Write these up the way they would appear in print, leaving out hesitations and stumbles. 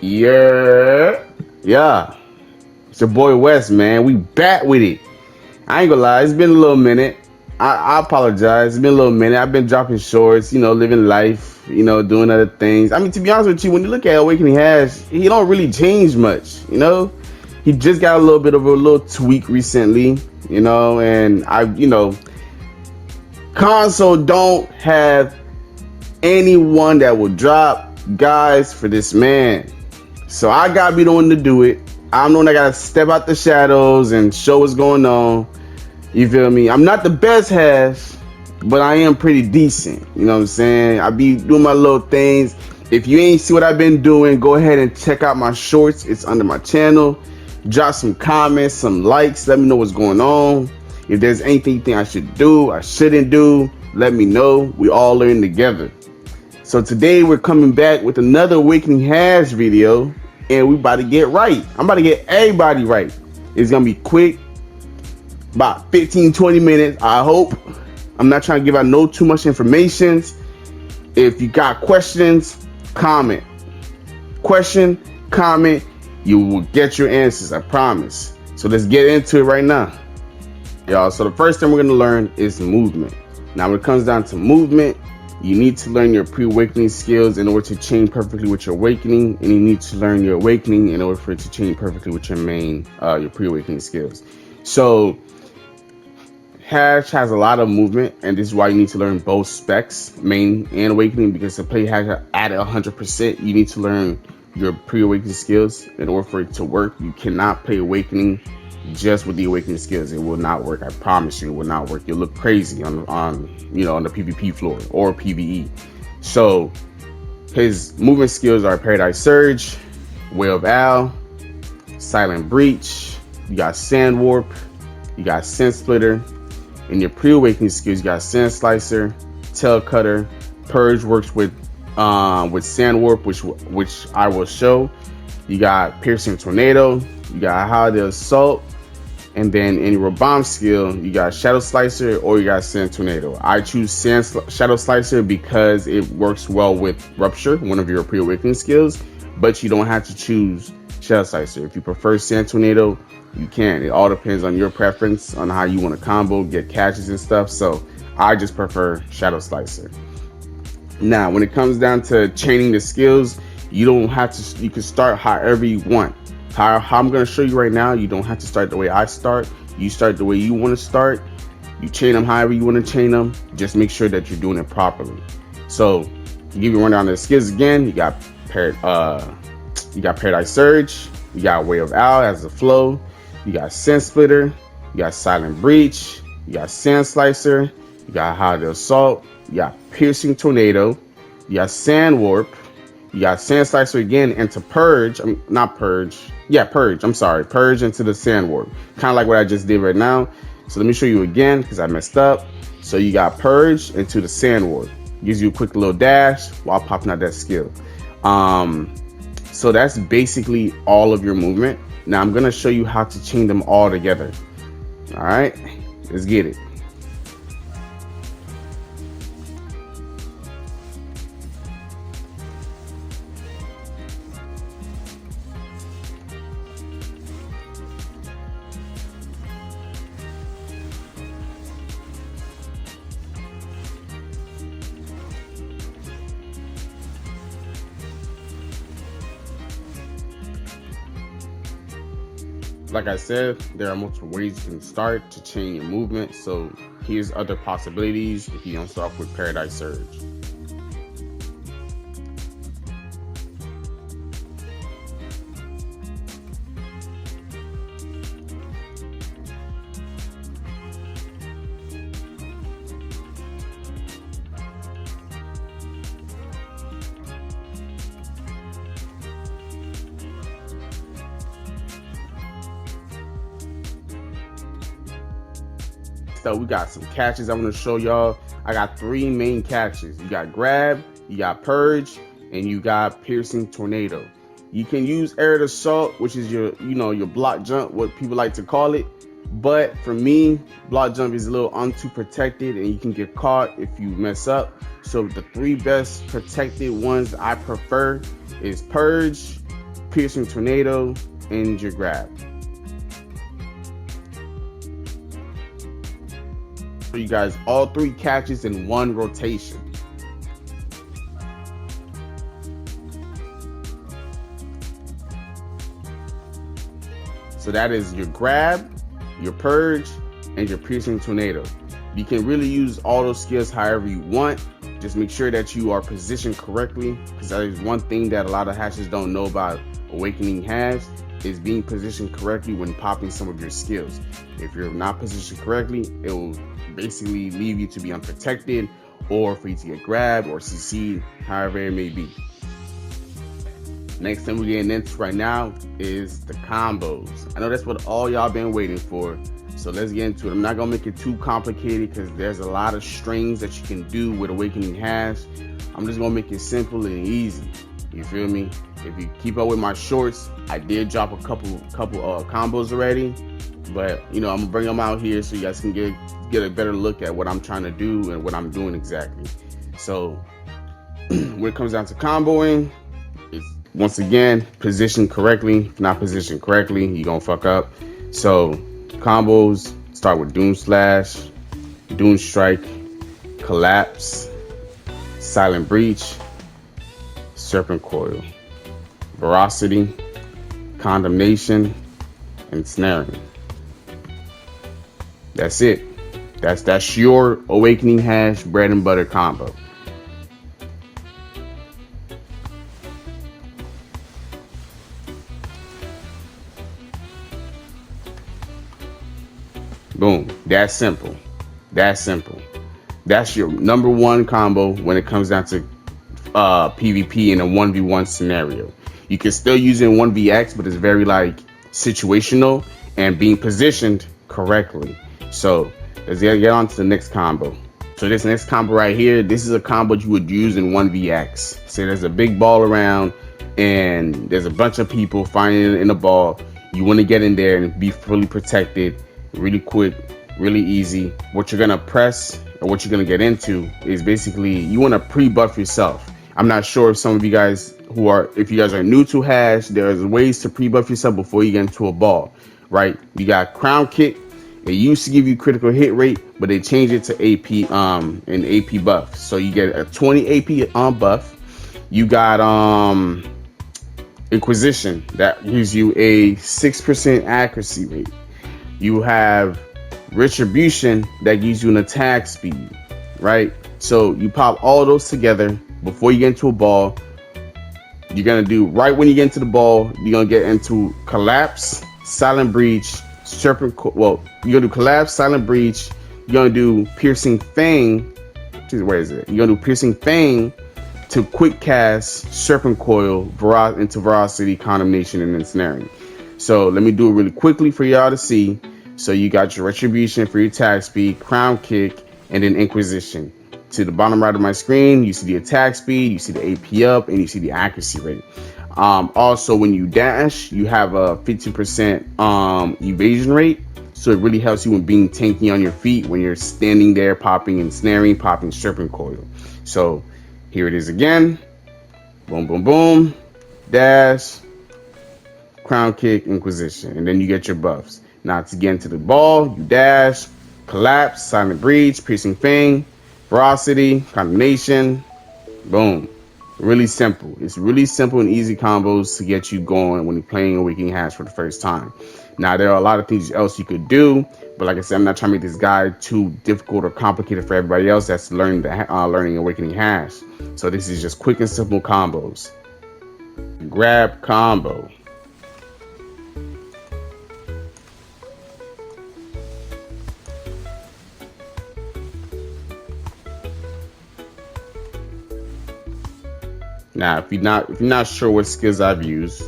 Yeah. It's your boy West, man. We back with it. I ain't gonna lie, it's been a little minute. I apologize. It's been a little minute. I've been dropping shorts, living life, doing other things. I mean, to be honest with you, when you look at Awakening Hash, he don't really change much. He just got a little bit of a little tweak recently, and console don't have anyone that will drop guys for this man. So I gotta be the one to do it. I'm the one that gotta step out the shadows and show what's going on. You feel me? I'm not the best hash, but I am pretty decent. You know what I'm saying? I be doing my little things. If you ain't see what I've been doing, go ahead and check out my shorts. It's under my channel. Drop some comments, some likes. Let me know what's going on. If there's anything you think I should do, I shouldn't do, let me know. We all learn together. So today we're coming back with another Awakening Hash video, and we about to get right. I'm about to get everybody right. It's gonna be quick, about 15-20 minutes, I hope. I'm not trying to give out no too much information. If you got questions, comment. Question, comment, you will get your answers, I promise. So let's get into it right now. Y'all, so the first thing we're gonna learn is movement. Now when it comes down to movement, you need to learn your pre-awakening skills in order to chain perfectly with your awakening, and you need to learn your awakening in order for it to chain perfectly with your pre-awakening skills. So Hash has a lot of movement, and this is why you need to learn both specs, main and awakening, because to play Hash at 100%, you need to learn your pre-awakening skills in order for it to work. You cannot play awakening just with the awakening skills. It will not work. I promise you, it will not work. You'll look crazy on the PvP floor or PvE. So his movement skills are Paradise Surge, Way of Owl, Silent Breach. You got Sand Warp. You got Scent Splitter. In your pre-awakening skills, you got Sand Slicer, Tail Cutter. Purge works with Sand Warp, which I will show. You got Piercing Tornado. You got Holiday Assault. And then in your bomb skill, you got Shadow Slicer or you got Sand Tornado. I choose Shadow Slicer because it works well with Rupture, one of your pre-awakening skills, but you don't have to choose Shadow Slicer. If you prefer Sand Tornado, you can. It all depends on your preference, on how you want to combo, get catches and stuff. So I just prefer Shadow Slicer. Now, when it comes down to chaining the skills, you don't have to, you can start however you want. How I'm going to show you right now, you don't have to start the way I start. You start the way you want to start. You chain them however you want to chain them. Just make sure that you're doing it properly. So, to give you a rundown of the skills again, you got Paradise Surge. You got Way of Owl as a flow. You got Scent Splitter. You got Silent Breach. You got Sand Slicer. You got Holiday Assault. You got Piercing Tornado. You got Sand Warp. You got Sand Slicer again into Purge. Purge. I'm sorry. Purge into the Sand Warp. Kind of like what I just did right now. So let me show you again because I messed up. So you got Purge into the Sand Warp. Gives you a quick little dash while popping out that skill. So that's basically all of your movement. Now I'm going to show you how to chain them all together. All right. Let's get it. Like I said, there are multiple ways you can start to chain your movement. So here's other possibilities if you don't start off with Paradise Surge. So we got some catches I want to show y'all. I got 3 main catches. You got Grab, you got Purge, and you got Piercing Tornado. You can use Aerial Assault, which is your block jump, what people like to call it. But for me, block jump is a little untoo protected and you can get caught if you mess up. So the 3 best protected ones I prefer is Purge, piercing tornado, and your grab. So you guys, all 3 catches in 1 rotation. So that is your grab, your purge, and your piercing tornado. You can really use all those skills however you want. Just make sure that you are positioned correctly, because that is one thing that a lot of hashes don't know about Awakening Hash, is being positioned correctly when popping some of your skills. If you're not positioned correctly, it will basically leave you to be unprotected, or for you to get grabbed or CC'd, however it may be. Next thing we're getting into right now is the combos. I know that's what all y'all been waiting for, so let's get into it. I'm not gonna make it too complicated because there's a lot of strings that you can do with Awakening Hash. I'm just gonna make it simple and easy. You feel me? If you keep up with my shorts, I did drop a couple combos already, but you know, I'm gonna bring them out here so you guys can get a better look at what I'm trying to do and what I'm doing exactly. So when it comes down to comboing, it's once again positioned correctly. If not positioned correctly, you're gonna fuck up. So combos start with Doom Slash, Doom Strike, Collapse, Silent Breach, Serpent Coil, Veracity, Condemnation, and Snaring. That's it. That's your Awakening Hash bread and butter combo. Boom. That's simple. That's simple. That's your number 1 combo when it comes down to PvP in a 1v1 scenario. You can still use it in 1vx, but it's very like situational and being positioned correctly. So let's get on to the next combo. So this next combo right here, this is a combo you would use in 1vx. Say there's a big ball around and there's a bunch of people fighting in the ball. You want to get in there and be fully protected, really quick, really easy. What you're gonna press or what you're gonna get into is basically you want to pre-buff yourself. I'm not sure if some of you guys if you guys are new to Hash, there's ways to pre-buff yourself before you get into a ball, right? You got Crown Kick. It used to give you critical hit rate, but they changed it to AP an AP buff. So you get a 20 AP buff. You got Inquisition that gives you a 6% accuracy rate. You have Retribution that gives you an attack speed, right? So you pop all those together before you get into a ball. You're gonna do right when you get into the ball, you're gonna get into Collapse, Silent Breach, Serpent. Well, you're gonna do Collapse, Silent Breach. You're gonna do Piercing Fang. Where is it? You're gonna do Piercing Fang to quick cast Serpent Coil into Veracity, Condemnation, and Ensnaring. So let me do it really quickly for y'all to see. So you got your Retribution for your attack speed, Crown Kick, and then Inquisition. To the bottom right of my screen, you see the attack speed, you see the AP up, and you see the accuracy rate. Also, when you dash, you have a 50% evasion rate. So it really helps you when being tanky on your feet when you're standing there popping and snaring, popping Serpent Coil. So here it is again. Boom, boom, boom. Dash, Crown Kick, Inquisition. And then you get your buffs. Now to get into the ball, you dash, Collapse, Silent Breach, Piercing Fang, Veracity, Condemnation. Boom. Really simple. It's really simple and easy combos to get you going when you're playing Awakening Hash for the first time. Now, there are a lot of things else you could do, but like I said, I'm not trying to make this guide too difficult or complicated for everybody else that's learning Awakening Hash. So this is just quick and simple combos. Grab combo. Now, if you're not sure what skills I've used,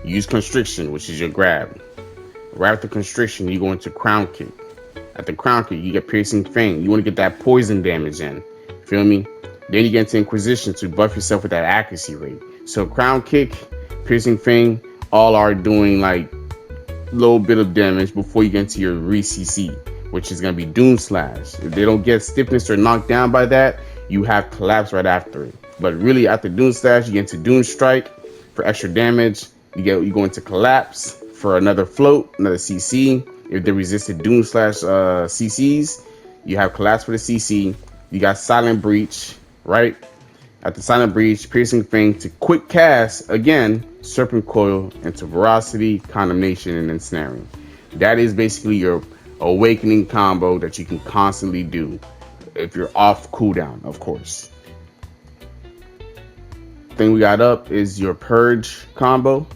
use Constriction, which is your grab. Right after Constriction, you go into Crown Kick. At the Crown Kick, you get Piercing Fang. You want to get that poison damage in. Feel me? Then you get into Inquisition to buff yourself with that accuracy rate. So Crown Kick, Piercing Fang, all are doing like a little bit of damage before you get into your re-CC, which is going to be Doom Slash. If they don't get stiffness or knocked down by that, you have Collapse right after it. But really, after Doom Slash, you get into Doom Strike for extra damage. You go into collapse for another float, another CC. If they resisted Doom slash CCs, you have collapse for the CC. You got silent breach, right? After silent breach, piercing fang to quick cast again, serpent coil into veracity, condemnation, and ensnaring. That is basically your awakening combo that you can constantly do if you're off cooldown, of course. Thing we got up is your purge combo.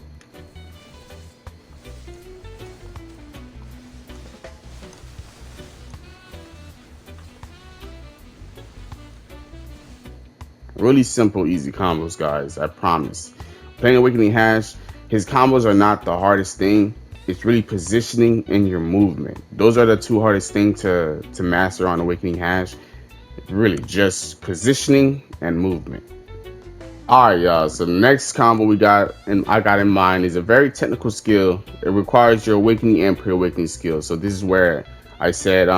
Really simple, easy combos, guys. I promise. Playing Awakening Hash, his combos are not the hardest thing. It's really positioning and your movement. Those are the two hardest things to master on Awakening Hash. Really, just positioning and movement. All right, y'all. So the next combo I got in mind is a very technical skill. It requires your Awakening and Pre-Awakening skill. So this is where I said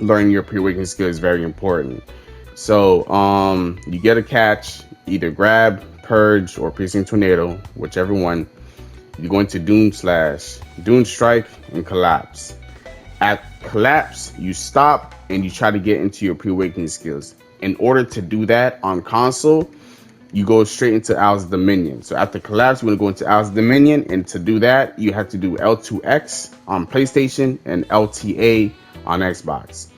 learning your Pre-Awakening skill is very important. So you get a catch, either grab, purge, or piercing tornado, whichever one. You go into Doom Slash, Doom Strike, and collapse. At collapse, you stop and you try to get into your pre-awakening skills. In order to do that on console, you go straight into Owl's Dominion. So after collapse, you're gonna go into Owl's Dominion, and to do that, you have to do L2X on PlayStation and LTA on Xbox.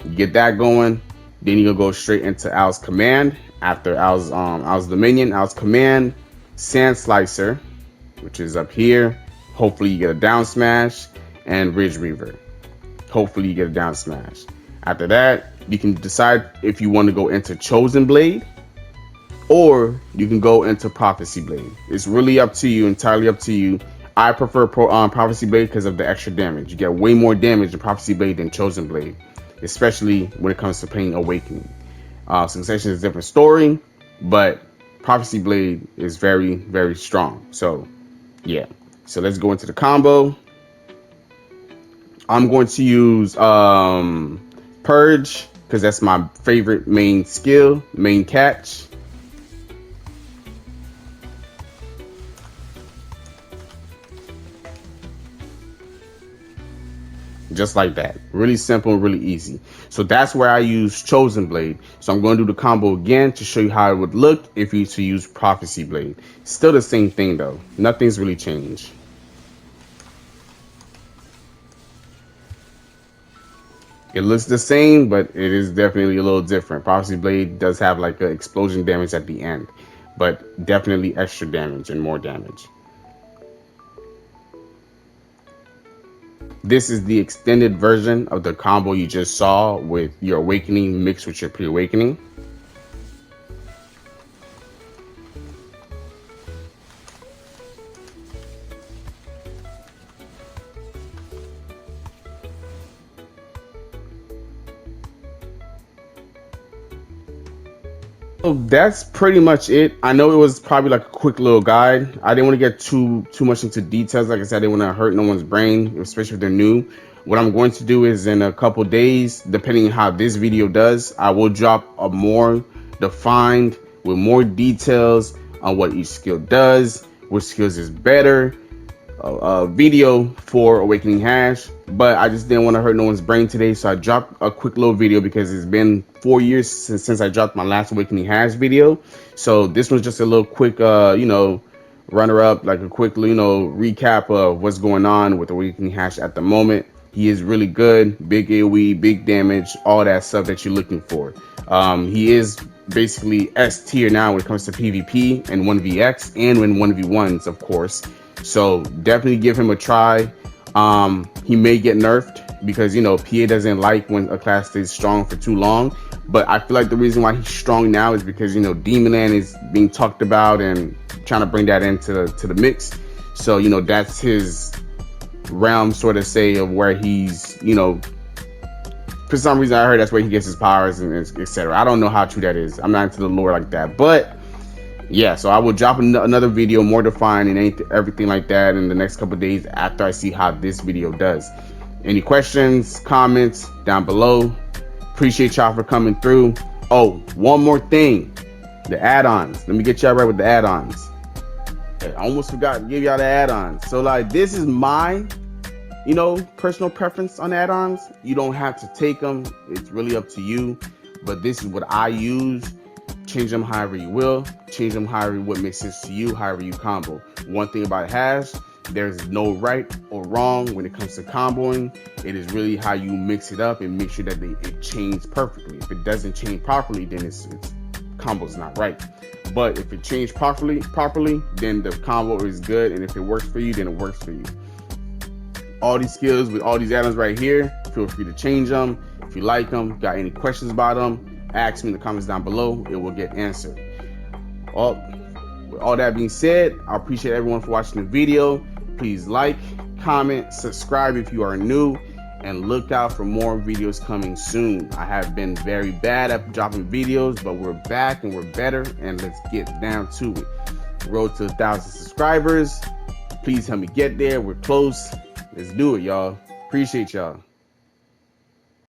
You get that going. Then you'll go straight into Owl's Command. After Owl's Dominion, Owl's Command, Sand Slicer, which is up here. Hopefully you get a down smash, and Ridge Reaver. Hopefully you get a down smash. After that, you can decide if you want to go into Chosen Blade, or you can go into Prophecy Blade. It's really up to you, entirely up to you. I prefer Prophecy Blade because of the extra damage. You get way more damage in Prophecy Blade than Chosen Blade, especially when it comes to playing Awakening. Succession is a different story, but Prophecy Blade is very, very strong. So, yeah. So let's go into the combo. I'm going to use Purge because that's my favorite main skill, main catch. Just like that. Really simple and really easy. So that's where I use Chosen Blade. So I'm going to do the combo again to show you how it would look if you used to use Prophecy Blade. Still the same thing though. Nothing's really changed. It looks the same, but it is definitely a little different. Prophecy Blade does have like an explosion damage at the end, but definitely extra damage and more damage. This is the extended version of the combo you just saw with your Awakening mixed with your Pre-Awakening. So that's pretty much it. I know it was probably like a quick little guide. I didn't want to get too much into details. Like I said, I didn't want to hurt no one's brain, especially if they're new. What I'm going to do is in a couple days, depending on how this video does, I will drop a more defined with more details on what each skill does, which skills is better, video for Awakening Hash. But I just didn't want to hurt no one's brain today, so I dropped a quick little video because it's been 4 years since I dropped my last Awakening Hash video. So this was just a little quick runner up, like a quick recap of what's going on with Awakening Hash at the moment. He is really good, big AoE, big damage, all that stuff that you're looking for. He is basically S tier now when it comes to PvP and 1vx and when 1v1s, of course. So definitely give him a try. He may get nerfed because PA doesn't like when a class stays strong for too long, but I feel like the reason why he's strong now is because Demonland is being talked about and trying to bring that into the mix. So that's his realm, sort of say, of where he's for some reason I heard that's where he gets his powers and etc. I don't know how true that is. I'm not into the lore like that, but yeah, so I will drop another video more defined and everything like that in the next couple of days after I see how this video does. Any questions, comments down below. Appreciate y'all for coming through. Oh, one more thing. The add-ons. Let me get y'all right with the add-ons. I almost forgot to give y'all the add-ons. So like, this is my, personal preference on add-ons. You don't have to take them. It's really up to you. But this is what I use. Change them however you will. Change them however what makes sense to you, however you combo. One thing about Hash, there's no right or wrong when it comes to comboing. It is really how you mix it up and make sure that it changes perfectly. If it doesn't change properly, then it's combo's not right. But if it changed properly, then the combo is good. And if it works for you, then it works for you. All these skills with all these add-ons right here, feel free to change them. If you like them, got any questions about them, ask me in the comments down below. It will get answered. With all that being said, I appreciate everyone for watching the video. Please like, comment, subscribe if you are new, and look out for more videos coming soon. I have been very bad at dropping videos, but we're back and we're better, and let's get down to it. Road to 1,000 subscribers. Please help me get there. We're close. Let's do it, y'all. Appreciate y'all.